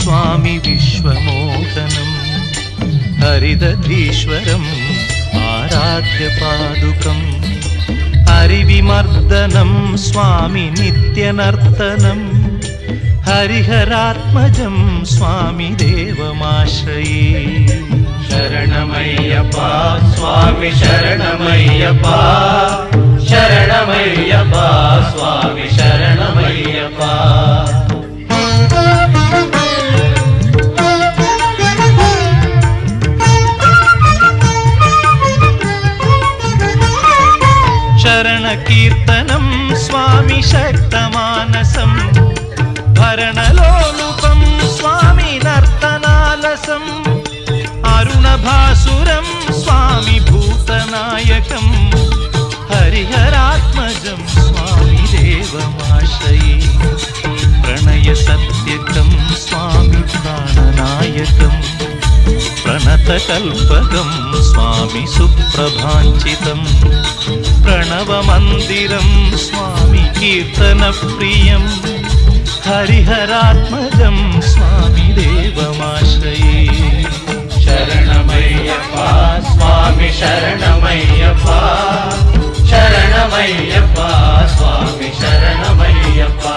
स्वामी विश्वमोहनं हरिदधीश्वरम् आराध्यपादुकम् हरिविमर्दनं स्वामी नित्यनर्तनं हरिहरात्मजं स्वामी देवमाश्रये शरणमय्यप्पा स्वामी शरणमय्यप्पा शरणमय्यप्पा स्वामी शरणमय्यप्पा शरणकीर्तनं स्वामी शक्तमानसं भरणलोलुपं स्वामी नर्तनालसम् अरुणभासुरं स्वामी भूतनायकं हरिहरात्मजं स्वामी देवमाश्रये प्रणयसत्यकं स्वामी प्राणनायकं प्रणतकल्पकं स्वामी सुप्रभाञ्चितं प्रणवमन्दिरं स्वामी कीर्तनप्रियं हरिहरात्मजं स्वामी देवमाश्रये शरणमय्यप्पा स्वामी शरणमय्यप्पा शरणमय्यप्पा स्वामी शरणमय्यप्पा